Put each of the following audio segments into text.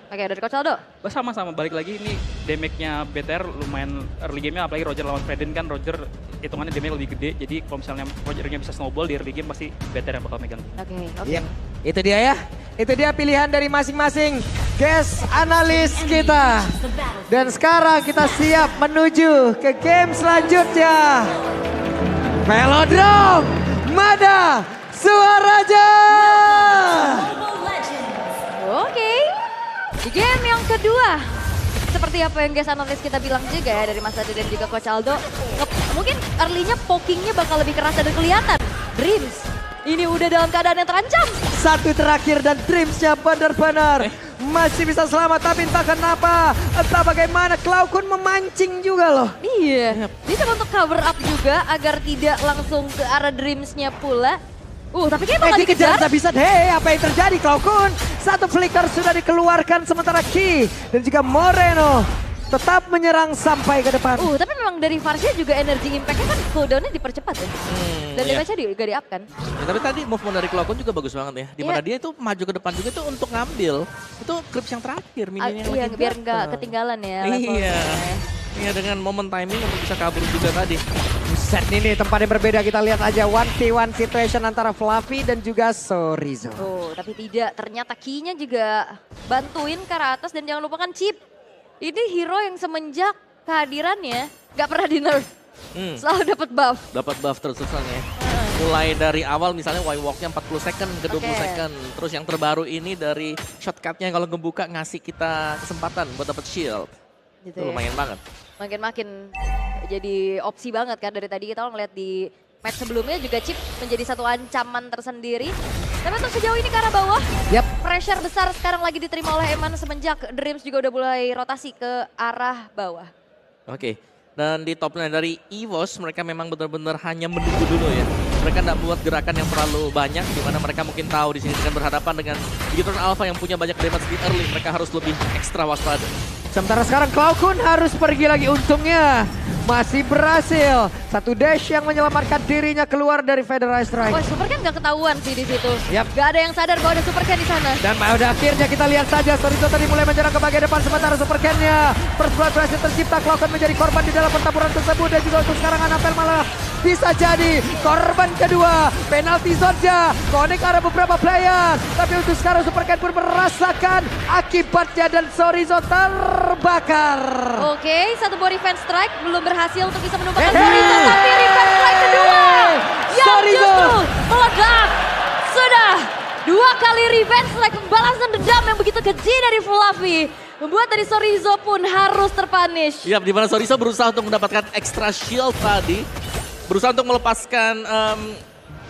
Oke, dari Coach Aldo. Sama-sama, balik lagi ini damage-nya BTR lumayan early game-nya, apalagi Roger lawan Freden kan, Roger hitungannya damage lebih gede, jadi kalau misalnya Rogernya bisa snowball di early game pasti BTR yang bakal megang. Oke. Iya, itu dia ya. Itu dia pilihan dari masing-masing guest analis kita. Dan sekarang kita siap menuju ke game selanjutnya. Velodrome Mada Suaraja. Oke. Di game yang kedua, seperti apa yang guys analis kita bilang juga ya dari Mas Adi dan juga Coach Aldo, mungkin early-nya pokingnya bakal lebih keras dan kelihatan. Dreams ini udah dalam keadaan yang terancam. Satu terakhir dan Dreams-nya benar-benar masih bisa selamat, tapi entah kenapa, entah bagaimana Cloud memancing juga loh. Iya, bisa untuk cover up juga agar tidak langsung ke arah Dreams-nya pula. Tapi kayaknya bakal dikejar. Bisa. Hei, apa yang terjadi Cloud? Satu flicker sudah dikeluarkan, sementara Ki dan juga Moreno tetap menyerang sampai ke depan. Tapi memang dari Varsha juga energi impact-nya kan cooldown-nya dipercepat ya. Dan damage-nya juga di-up kan. Ya, tapi tadi movement dari Cloud juga bagus banget ya. Dimana dia itu maju ke depan juga tuh untuk ngambil. Itu creeps yang terakhir, minion yang Iya, lagi biar jatuh. nggak ketinggalan ya levelnya. Iya, dengan momen timing untuk bisa kabur juga tadi. Set ini tempat yang berbeda, kita lihat aja 1v1 situation antara Fluffy dan juga Sorizo. Tapi tidak, ternyata Ki-nya juga bantuin ke arah atas dan jangan lupakan Chip. Ini hero yang semenjak kehadirannya nggak pernah di nerf. Selalu dapat buff. Dapat buff terus-terusan ya. Mulai dari awal misalnya Y-Walk-nya 40 second ke 20 second. Terus yang terbaru ini dari shortcut-nya kalau ngebuka ngasih kita kesempatan buat dapat shield. Gitu Itu lumayan banget. Makin jadi opsi banget kan dari tadi kita ngeliat di match sebelumnya juga Chip menjadi satu ancaman tersendiri. Tapi untuk sejauh ini ke arah bawah, pressure besar sekarang lagi diterima oleh Eman semenjak Dreams juga udah mulai rotasi ke arah bawah. Oke. Dan di top lane dari EVOS mereka memang benar-benar hanya menunggu dulu ya. Mereka tidak buat gerakan yang terlalu banyak, di mana mereka mungkin tahu di sini dengan berhadapan dengan Gigatron Alpha yang punya banyak damage di early, mereka harus lebih ekstra waspada. Sementara sekarang Cloud harus pergi lagi, untungnya masih berhasil. Satu dash yang menyelamatkan dirinya keluar dari Federal Strike. Super Ken nggak ketahuan sih di situ. Gak ada yang sadar bahwa ada Super Ken di sana. Dan pada akhirnya kita lihat saja Sorizo tadi mulai menyerang ke bagian depan, sementara Super Ken-nya First Blood berhasil tercipta. Cloud menjadi korban di dalam pertempuran tersebut, dan juga untuk sekarang Anapel malah bisa jadi korban kedua. Penalti zone-nya connect ada beberapa player, tapi untuk sekarang Super Ken pun merasakan akibatnya dan Sorizo terbakar. Oke, satu buah revenge strike belum berhasil untuk bisa menumpahkan Sorizo, tapi revenge strike kedua yang justru meledak. Sudah dua kali revenge strike, pembalasan dendam yang begitu keji dari Fluffy membuat dari Sorizo pun harus terpunish. Yap, di mana Sorizo berusaha untuk mendapatkan extra shield tadi. Berusaha untuk melepaskan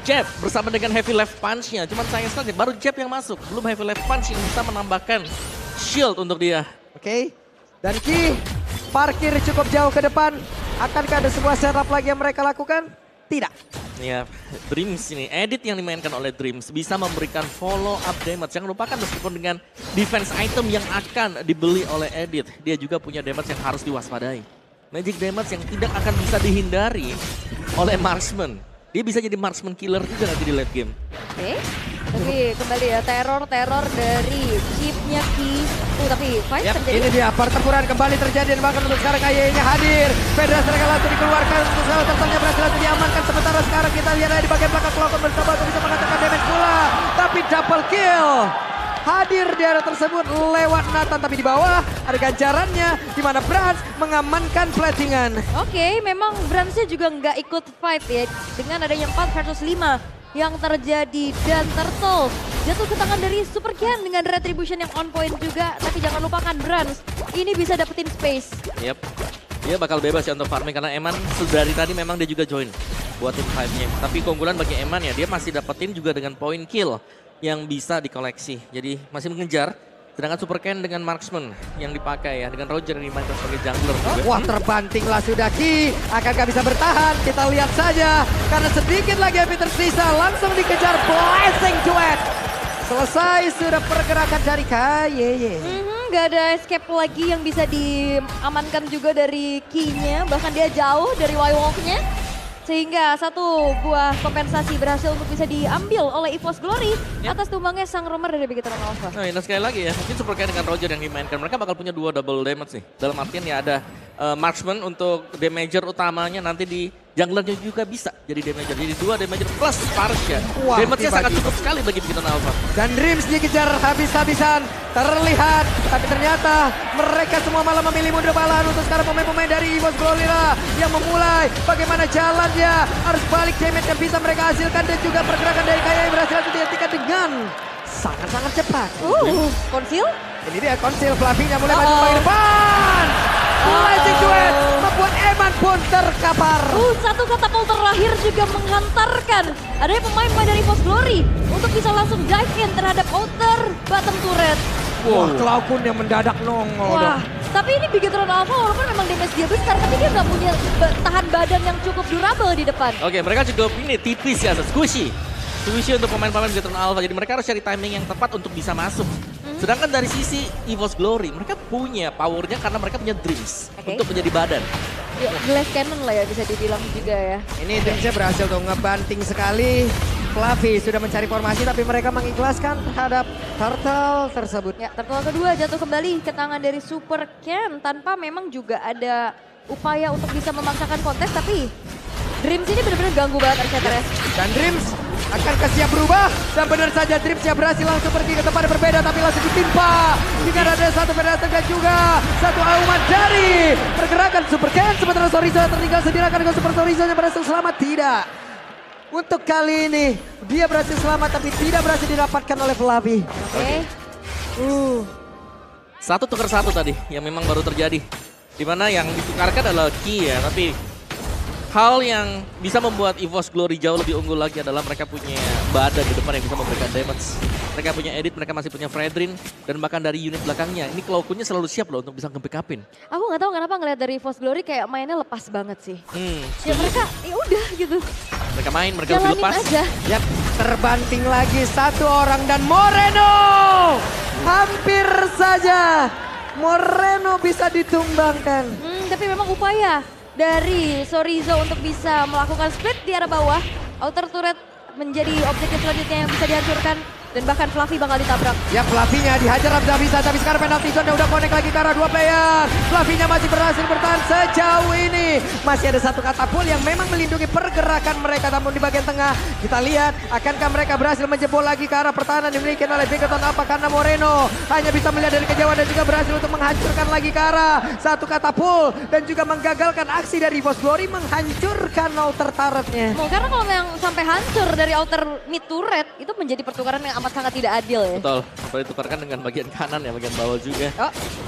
jab bersama dengan heavy left punch-nya. Cuman sayang sekali baru jab yang masuk. Belum heavy left punch yang bisa menambahkan shield untuk dia. Oke. Dan Ki parkir cukup jauh ke depan. Akankah ada sebuah setup lagi yang mereka lakukan? Tidak. Ya, Dreams ini, edit yang dimainkan oleh Dreams bisa memberikan follow up damage. Jangan lupakan meskipun dengan defense item yang akan dibeli oleh edit, dia juga punya damage yang harus diwaspadai. Magic damage yang tidak akan bisa dihindari oleh marksman. Dia bisa jadi marksman killer juga nanti di late game. Oke, tapi kembali ya teror dari chipnya Ki. Tapi fight terjadi. Ini dia pertempuran kembali terjadi dan bahkan untuk sekarang kayaknya hadir. Federasi Serigala langsung dikeluarkan untuk salah tertangnya berhasil langsung diamankan. Sementara sekarang kita lihat di bagian belakang Cloud bersama untuk bisa mengatakan damage pula. Tapi double kill. Hadir di area tersebut lewat Nathan, tapi di bawah ada ganjarannya di mana Brans mengamankan platingan. Oke, memang Bransnya juga nggak ikut fight ya dengan adanya 4 versus 5 yang terjadi, dan Turtle jatuh ke tangan dari Super Ken dengan retribution yang on point juga. Tapi jangan lupakan Brans ini bisa dapetin space. Yap, dia bakal bebas ya untuk farming karena Eman dari tadi memang dia juga join buat tim 5-nya. Tapi keunggulan bagi Eman ya dia masih dapetin juga dengan point kill yang bisa dikoleksi. Jadi masih mengejar. Sedangkan Super Ken dengan marksman yang dipakai ya. Dengan Roger yang dimainkan sebagai jungler juga. Wah, terbantinglah sudah Ki. Akankah bisa bertahan? Kita lihat saja. Karena sedikit lagi api tersisa. Langsung dikejar Blessing Duet. Selesai sudah pergerakan dari KYY. Gak ada escape lagi yang bisa diamankan juga dari Ki-nya. Bahkan dia jauh dari Y-Walk-nya. Sehingga satu buah kompensasi berhasil untuk bisa diambil oleh EVOS Glory atas tumbangnya sang roamer dari Bigetron Alpha. Nah, ini sekali lagi ya, mungkin super kayak dengan Roger yang dimainkan, mereka bakal punya 2 double damage nih. Dalam artian ya ada marksman untuk damager utamanya, nanti di junglernya juga bisa jadi damager. Jadi 2 damager plus Spark ya. Wah, Damage-nya sangat cukup sekali bagi Bigetron Alpha. Dan Dreams dikejar habis-habisan, terlihat. Tapi ternyata mereka semua malah memilih mundur balahan untuk sekarang pemain-pemain dari EVOS Glory lah yang memulai bagaimana jalannya. Harus balik damage yang bisa mereka hasilkan dan juga pergerakan dari Kaya yang berhasil dihentikan dengan sangat-sangat cepat. Konsil? Ini dia konsil, Flavinya mulai maju ke depan. Magic Duet membuat Eman pun terkapar. Satu katapult terakhir juga menghantarkan adanya pemain-pemain dari EVOS Glory untuk bisa langsung dive in terhadap outer bottom turret. Wah, Cloud yang mendadak nongol Wah, dong. tapi ini Bigetron Alpha walaupun memang damage dia besar, tapi dia nggak punya tahan badan yang cukup durable di depan. Oke, mereka cukup ini tipis ya, squishy. Squishy untuk pemain-pemain Bigetron Alpha, jadi mereka harus cari timing yang tepat untuk bisa masuk. Sedangkan dari sisi EVOS Glory, mereka punya powernya karena mereka punya Dreams untuk menjadi badan. Ya, glass cannon lah ya bisa dibilang juga ya. Ini Dreamsnya berhasil tuh ngebanting sekali. Flavi sudah mencari formasi tapi mereka mengikhlaskan terhadap turtle tersebut. Ya, turtle kedua jatuh kembali ke tangan dari Super Ken tanpa memang juga ada upaya untuk bisa memaksakan kontes, tapi Dreams ini benar-benar ganggu banget RCTRS. Dan Dreams akankah siap berubah? Dan benar saja Dreams siap berhasil langsung pergi ke tempat yang berbeda tapi langsung ditimpa. Jika ada satu penetrasi dan juga satu auman dari pergerakan Super Ken. Sementara Sorizo tertinggal sendiri akan Super Sorizo yang berhasil selamat. Tidak. Untuk kali ini dia berhasil selamat tapi tidak berhasil didapatkan oleh Flavi. Oke. 1 tukar 1 tadi yang memang baru terjadi. Dimana yang ditukarkan adalah key ya, tapi hal yang bisa membuat EVOS Glory jauh lebih unggul lagi adalah mereka punya badan di depan yang bisa memberikan damage. Mereka punya Edit, mereka masih punya Fredrin, dan bahkan dari unit belakangnya. Ini Cloud-nya selalu siap loh untuk bisa nge-backupin. Aku nggak tahu kenapa ngeliat dari EVOS Glory kayak mainnya lepas banget sih. Ya setuju. mereka ya udah gitu. Mereka main, mereka lebih Jalanin lepas. aja. Yap, terbanting lagi satu orang dan Moreno. Hampir saja Moreno bisa ditumbangkan. Tapi memang upaya dari Sorizo untuk bisa melakukan split di arah bawah. Outer turret menjadi objektif selanjutnya yang bisa dihancurkan. Dan bahkan Fluffy bakal ditabrak. Ya, Flavinya dihajar habis-habisan tapi sekarang penalti zone udah connect lagi ke arah 2 player. Flavinya masih berhasil bertahan sejauh ini. Masih ada satu katapult yang memang melindungi pergerakan mereka, namun di bagian tengah kita lihat akankah mereka berhasil menjebol lagi ke arah pertahanan dimiliki oleh Bigetron Alpha karena Moreno hanya bisa melihat dari kejauhan dan juga berhasil untuk menghancurkan lagi ke arah satu katapult dan juga menggagalkan aksi dari EVOS Glory menghancurkan outer turretnya. Karena kalau yang sampai hancur dari outer mid turret itu menjadi pertukaran yang amat sangat tidak adil ya. Betul, apalagi ditukarkan dengan bagian kanan ya, bagian bawah juga.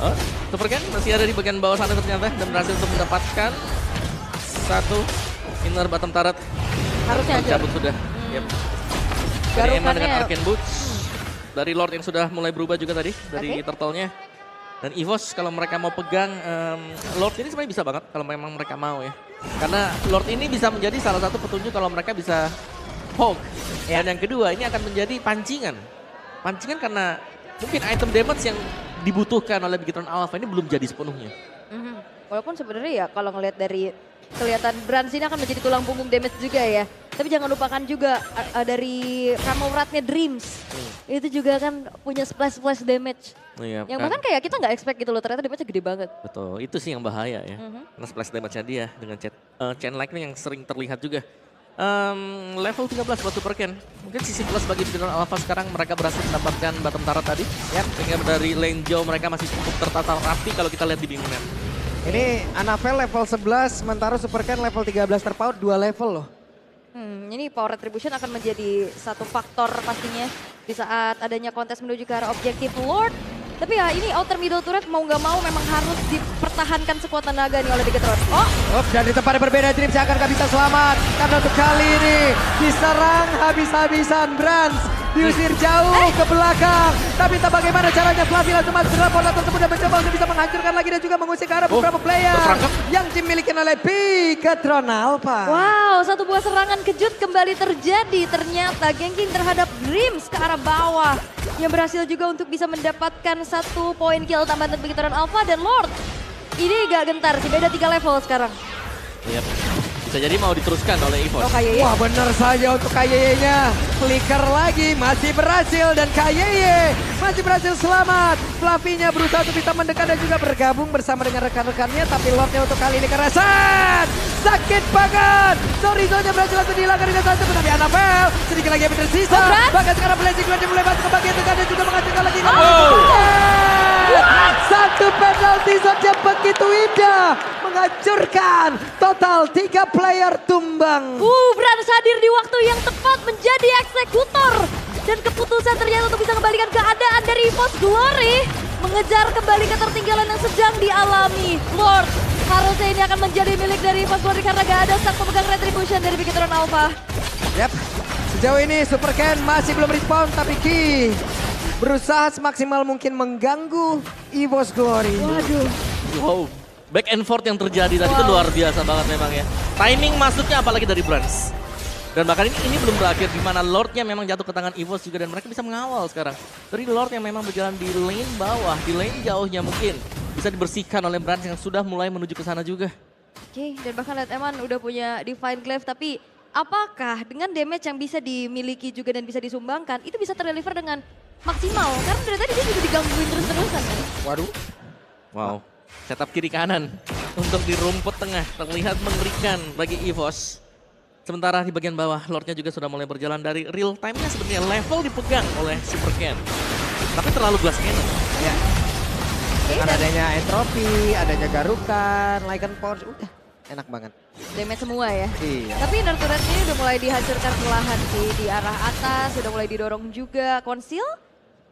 Oh, Super Ken masih ada di bagian bawah sana ternyata dan berhasil untuk mendapatkan satu inner bottom turret. harusnya hancur. Cabut sudah. Yep. Dari Garukannya. Eman dengan Arcane Boots. Dari Lord yang sudah mulai berubah juga tadi, dari Oke. turtle-nya. Dan EVOS kalau mereka mau pegang Lord ini sebenarnya bisa banget kalau memang mereka mau ya. Karena Lord ini bisa menjadi salah satu petunjuk kalau mereka bisa hog. Dan yang kedua ini akan menjadi pancingan. Pancingan karena mungkin item damage yang dibutuhkan oleh Bigetron Alpha ini belum jadi sepenuhnya. Walaupun sebenarnya ya kalau ngelihat dari kelihatan Brans ini akan menjadi tulang punggung damage juga ya. Tapi jangan lupakan juga dari Kamauratnya Dreams. Itu juga kan punya splash damage. Iya, Yang kan. bahkan kayak kita nggak expect gitu loh, ternyata damage-nya gede banget. Betul, itu sih yang bahaya ya. Karena splash damage-nya dia dengan chain like-nya yang sering terlihat juga. Level 13 buat Super Ken. Mungkin sisi plus bagi Bigetron Alpha sekarang mereka berhasil mendapatkan bottom turret tadi. Sehingga dari lane jauh mereka masih cukup tertata rapi kalau kita lihat di Bingnet. Ini Annabelle level 11 sementara Super Ken level 13 terpaut 2 level loh. Ini power retribution akan menjadi satu faktor pastinya di saat adanya kontes menuju ke arah objektif Lord. Tapi ya ini outer middle turret mau nggak mau memang harus dipertahankan sekuat tenaga nih oleh Bigetron. Dan di tempat yang berbeda Dreams akan gak bisa selamat. Karena untuk kali ini diserang habis-habisan Brans. Diusir jauh ke belakang. Tapi tak bagaimana caranya Flavi langsung masuk ke dalam portal tersebut dan mencoba untuk bisa menghancurkan lagi dan juga mengusir ke arah beberapa player. terperangkap. Yang dimiliki oleh Bigetron Alpha. Wow, satu buah serangan kejut kembali terjadi. Ternyata ganking terhadap Dreams ke arah bawah. Yang berhasil juga untuk bisa mendapatkan 1 poin kill tambahan dari Bigetron Alpha dan Lord. Ini gak gentar sih, beda 3 level sekarang. Yep. Bisa jadi mau diteruskan oleh EVOS. Oh KYY. Wah benar saja untuk KYY-nya. Flicker lagi, masih berhasil dan KYY masih berhasil selamat. Fluffy-nya berusaha untuk bisa mendekat dan juga bergabung bersama dengan rekan-rekannya. Tapi Lordnya untuk kali ini keresan. Sakit banget. Sorizo-nya berhasil langsung dihilangkan dengan satu. Tapi Annabelle sedikit lagi yang tersisa. Bahkan sekarang Blazing Guard mulai masuk ke bagian tengah dan juga menghasilkan lagi. Satu penalti saja begitu indah. Menghancurkan total 3 player tumbang. Brans hadir di waktu yang tepat menjadi eksekutor. Dan keputusan ternyata untuk bisa kembalikan keadaan dari EVOS Glory. Mengejar kembali ketertinggalan yang sedang dialami. Lord, harusnya ini akan menjadi milik dari EVOS Glory karena gak ada sang pemegang retribution dari Bigetron Alpha. Yap, sejauh ini Super Ken masih belum respon tapi Ki berusaha semaksimal mungkin mengganggu EVOS Glory. Waduh. Wow, back and forth yang terjadi tadi itu luar biasa banget memang ya. Timing masuknya apalagi dari Brans. Dan bahkan ini belum berakhir di mana Lordnya memang jatuh ke tangan EVOS juga dan mereka bisa mengawal sekarang. Dari Lord yang memang berjalan di lane bawah, di lane jauhnya mungkin bisa dibersihkan oleh Brans yang sudah mulai menuju ke sana juga. Oke, dan bahkan lihat Eman udah punya Divine Glaive tapi apakah dengan damage yang bisa dimiliki juga dan bisa disumbangkan itu bisa terdeliver dengan maksimal? Karena dari tadi dia juga digangguin terus-terusan kan. Waduh. Wow, setup kiri kanan untuk di rumput tengah terlihat mengerikan bagi EVOS. Sementara di bagian bawah Lordnya juga sudah mulai berjalan dari real time-nya sebenarnya level dipegang oleh Super Ken. Tapi terlalu glass cannon. Ya. Dengan adanya entropi, adanya garukan, Lycan Force, udah enak banget. Damage semua ya. Iya. Tapi inner turret-nya udah mulai dihancurkan perlahan sih. Di arah atas sudah mulai didorong juga. Conceal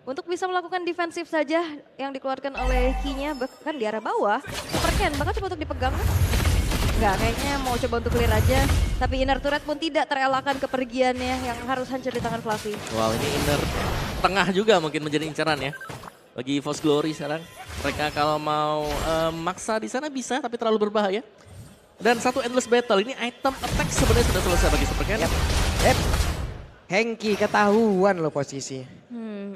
untuk bisa melakukan defensif saja yang dikeluarkan oleh Ki-nya. Bahkan di arah bawah, Super Ken bahkan coba untuk dipegang. Enggak, kayaknya mau coba untuk clear aja. Tapi inner turret pun tidak terelakkan kepergiannya yang harus hancur di tangan Fluffy. Wow, ini inner tengah juga mungkin menjadi incaran ya. Bagi EVOS Glory sekarang. Mereka kalau mau maksa di sana bisa tapi terlalu berbahaya. Dan satu endless battle, ini item attack sebenarnya sudah selesai bagi Super Ken. Yep. Hengki ketahuan loh posisi.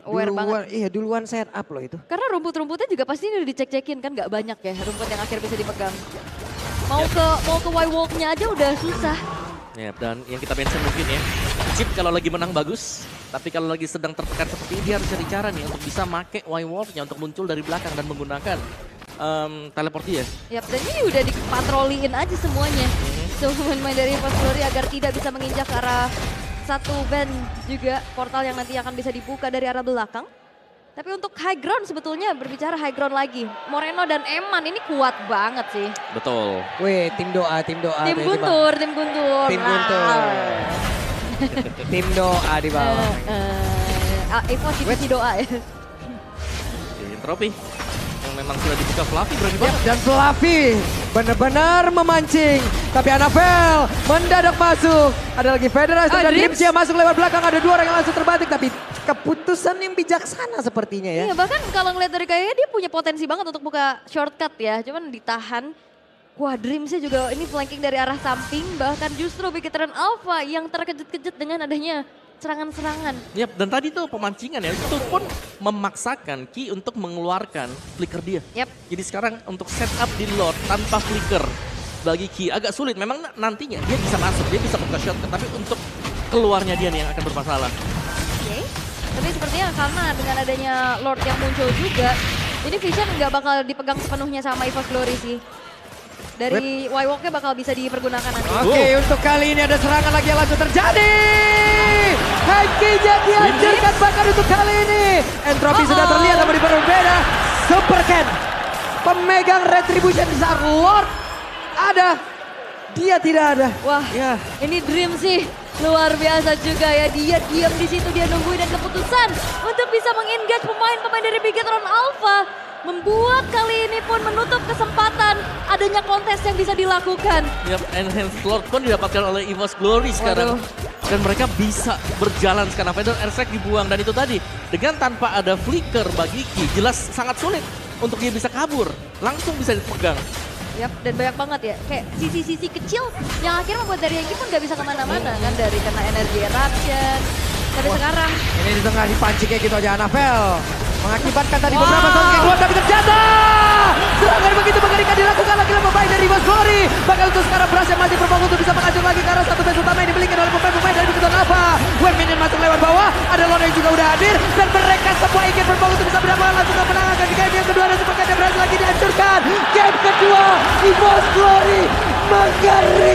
Aware banget. Iya duluan set up loh itu. Karena rumput-rumputnya juga pasti udah dicek-cekin kan, nggak banyak ya rumput yang akhirnya bisa dipegang. Mau ke Y-Walk-nya aja udah susah. Ya, dan yang kita mention mungkin ya, Chip kalau lagi menang bagus, tapi kalau lagi sedang tertekan seperti ini dia harus cari cara nih untuk bisa make Y-Walk-nya untuk muncul dari belakang dan menggunakan teleport dia. Yap, dan ini udah dipatroliin aja semuanya. Main dari EVOS Glory agar tidak bisa menginjak ke arah satu band juga portal yang nanti akan bisa dibuka dari arah belakang. Tapi untuk high ground sebetulnya berbicara high ground lagi. Moreno dan Eman ini kuat banget sih. Betul. Wih, tim doa. Tim Guntur. Tim Guntur. Tim doa di bawah. EVOS divisi doa ya. Trofi yang memang sudah dibuka Fluffy berani banget. Dan Fluffy benar-benar memancing. Tapi Annabelle mendadak masuk. Ada lagi Federasi dan Dreams yang masuk lewat belakang. Ada 2 orang yang langsung terbatik. Tapi keputusan yang bijaksana sepertinya ya. Iya, bahkan kalau ngeliat dari kayaknya dia punya potensi banget untuk buka shortcut ya. Cuman ditahan. Wah, Dreamsnya juga ini flanking dari arah samping. Bahkan justru Bigetron Alpha yang terkejut-kejut dengan adanya serangan-serangan. Yap, dan tadi tuh pemancingan ya, itu pun memaksakan Ki untuk mengeluarkan flicker dia. Yap. Jadi sekarang untuk setup di Lord tanpa flicker bagi Ki agak sulit. Memang nantinya dia bisa masuk, dia bisa buka shotgun, tapi untuk keluarnya dia nih yang akan bermasalah. Oke. Tapi sepertinya karena dengan adanya Lord yang muncul juga, ini Vision nggak bakal dipegang sepenuhnya sama EVOS Glory sih. Dari Y-Walk-nya bakal bisa dipergunakan nanti. Oke, untuk kali ini ada serangan lagi yang langsung terjadi. Hengki jadi hancurkan bahkan untuk kali ini. Entropi sudah terlihat namun berbeda. Super Ken, pemegang retribution besar. Lord ada, dia tidak ada. Wah, Ya. ini Dream sih luar biasa juga ya. Dia diam di situ, dia nungguin dan keputusan untuk bisa mengengage pemain-pemain dari Bigetron Alpha. Membuat kali ini pun menutup kesempatan adanya kontes yang bisa dilakukan. Yap, Enhanced Lord pun didapatkan oleh EVOS Glory sekarang. Dan mereka bisa berjalan sekarang. Feather Airstrike dibuang dan itu tadi. Dengan tanpa ada flicker bagi Ki, jelas sangat sulit untuk dia bisa kabur. Langsung bisa dipegang. Yap, dan banyak banget ya. Kayak sisi-sisi kecil yang akhirnya membuat dari Hengki pun gak bisa kemana-mana kan. Dari kena energi eruption. Tapi sekarang. Ini di tengah dipancing kayak gitu aja Annabelle. Mengakibatkan tadi beberapa sound keluar tapi ternyata serangan begitu mengerikan dilakukan lagi oleh pemain dari EVOS Glory. lagi. Bakal itu sekarang berhasil masih berfokus untuk bisa menghancur lagi karena satu base utama yang dimiliki oleh pemain-pemain dari Bukit Lava. When minion masuk lewat bawah, ada Lone yang juga udah hadir dan mereka semua ingin berfokus untuk bisa mendapatkan langsung kemenangan di game yang kedua dan sepertinya berhasil lagi dihancurkan. Game kedua, EVOS Glory mengerikan.